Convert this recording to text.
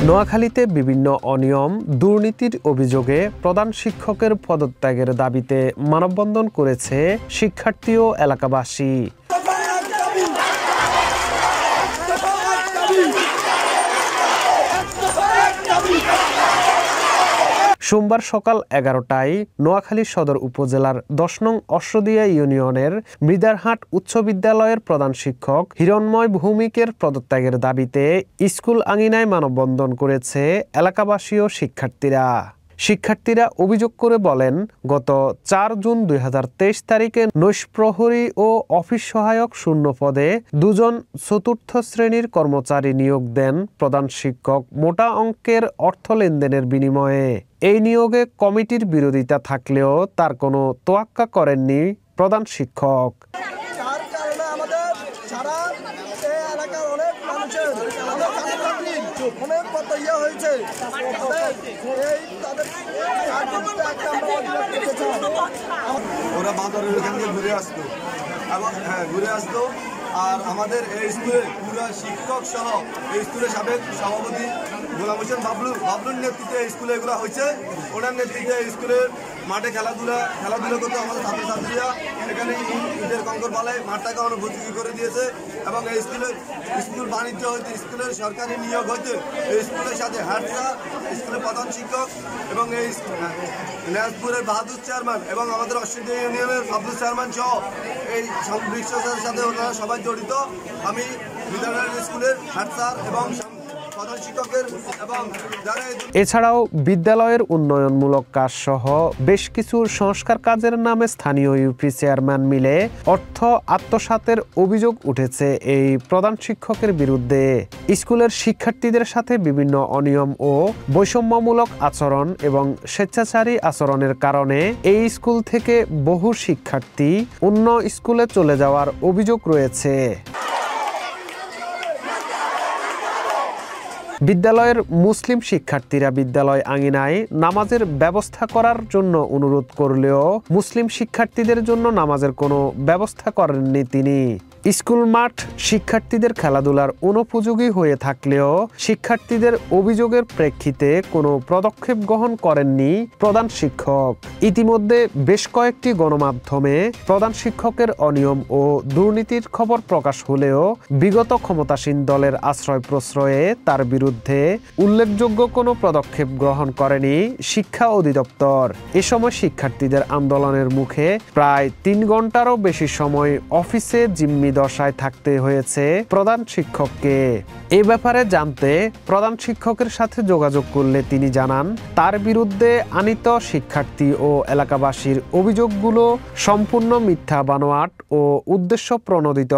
নোয়াখালীতে বিভিন্ন অনিয়ম দুর্নীতির অভিযোগে প্রধান শিক্ষকের পদত্যাগের দাবিতে মানববন্ধন করেছে শিক্ষার্থী ও এলাকাবাসী। সোমবার সকাল 11টায় নোয়াখালী সদর উপজেলার 10 নং অশ্বদিয়া ইউনিয়নের মৃদারহাট উচ্চ বিদ্যালয়ের প্রধান শিক্ষক হিরণময় ভৌমিকের পদত্যাগের দাবিতে স্কুল আঙিনায় মানববন্ধন করেছে এলাকাবাসী ও শিক্ষার্থীরা অভিযোগ করে বলেন, গত 4 জুন 2023 তারিখে নৈশপ্রহরী ও অফিস সহায়ক শূন্য পদে 2 জন চতুর্থ শ্রেণীর কর্মচারী নিয়োগ দেন প্রধান শিক্ষক মোটা অঙ্কের অর্থ লেনদেনের বিনিময়ে। এই নিয়োগে কমিটির বিরোধিতা থাকলেও তার কোনো তোয়াক্কা করেননি প্রধান শিক্ষক। ওরা বাজারের ওখান থেকে ঘুরে আসতো এবং ঘুরে আসতো। আর আমাদের এই স্কুলের পুরো শিক্ষক সহ এই স্কুলের সাবেক সভাপতি গোলাম হোসেন বাবলুর নেতৃত্বে এই স্কুলে এগুলো হয়েছে। ওনার নেতৃত্বে এই স্কুলের মাঠে খেলাধুলা করতে আমাদের ছাত্রছাত্রীরা এখানে ঈদের কঙ্কর পালায় মাঠটাকে অনুপযোগী করে দিয়েছে এবং এই স্কুল বাণিজ্য হইতে স্কুলের সরকারি নিয়োগ হইতে এই স্কুলের সাথে হাটসা স্কুলের প্রধান শিক্ষক এবং এই নাজপুরের বাহাদুর চেয়ারম্যান এবং আমাদের অস্ট্রেলিয়া ইউনিয়নের আব্দুল চেয়ারম্যান সহ এই সংশ্লিষ্টতার সাথে ওনারা সবাই জড়িত। আমি বিদ্যালয় স্কুলের হাটসার এবং এছাড়াও বিদ্যালয়ের উন্নয়নমূলক কাজ সহ বেশ কিছু সংস্কার কাজের নামে স্থানীয় ইউপি চেয়ারম্যান মিলে অর্থ আত্মসাতের অভিযোগ উঠেছে এই প্রধান শিক্ষকের বিরুদ্ধে। স্কুলের শিক্ষার্থীদের সাথে বিভিন্ন অনিয়ম ও বৈষম্যমূলক আচরণ এবং স্বেচ্ছাচারী আচরণের কারণে এই স্কুল থেকে বহু শিক্ষার্থী অন্য স্কুলে চলে যাওয়ার অভিযোগ রয়েছে। বিদ্যালয়ের মুসলিম শিক্ষার্থীরা বিদ্যালয় আঙিনায় নামাজের ব্যবস্থা করার জন্য অনুরোধ করলেও মুসলিম শিক্ষার্থীদের জন্য নামাজের কোনো ব্যবস্থা করেননি তিনি। স্কুল মাঠ শিক্ষার্থীদের খেলাধুলার অনুপযোগী হয়ে থাকলেও শিক্ষার্থীদের অভিযোগের প্রেক্ষিতে কোনো পদক্ষেপ গ্রহণ করেননি প্রধান শিক্ষক। ইতিমধ্যে বেশ কয়েকটি গণমাধ্যমে প্রধান শিক্ষকের অনিয়ম ও দুর্নীতির খবর প্রকাশ হলেও বিগত ক্ষমতাসীন দলের আশ্রয় প্রশ্রয়ে তার বিরুদ্ধে উল্লেখযোগ্য কোনো পদক্ষেপ গ্রহণ করেনি শিক্ষা অধিদপ্তর। এ সময় শিক্ষার্থীদের আন্দোলনের মুখে প্রায় 3 ঘন্টারও বেশি সময় অফিসে জিম্মি দশায় থাকতে হয়েছে প্রধান শিক্ষককে। এ ব্যাপারে জানতে প্রধান শিক্ষকের সাথে যোগাযোগ করলে তিনি জানান, তার বিরুদ্ধে আনীত শিক্ষার্থী ও এলাকাবাসীর অভিযোগগুলো সম্পূর্ণ মিথ্যা, বানোয়াট ও উদ্দেশ্য প্রণোদিত।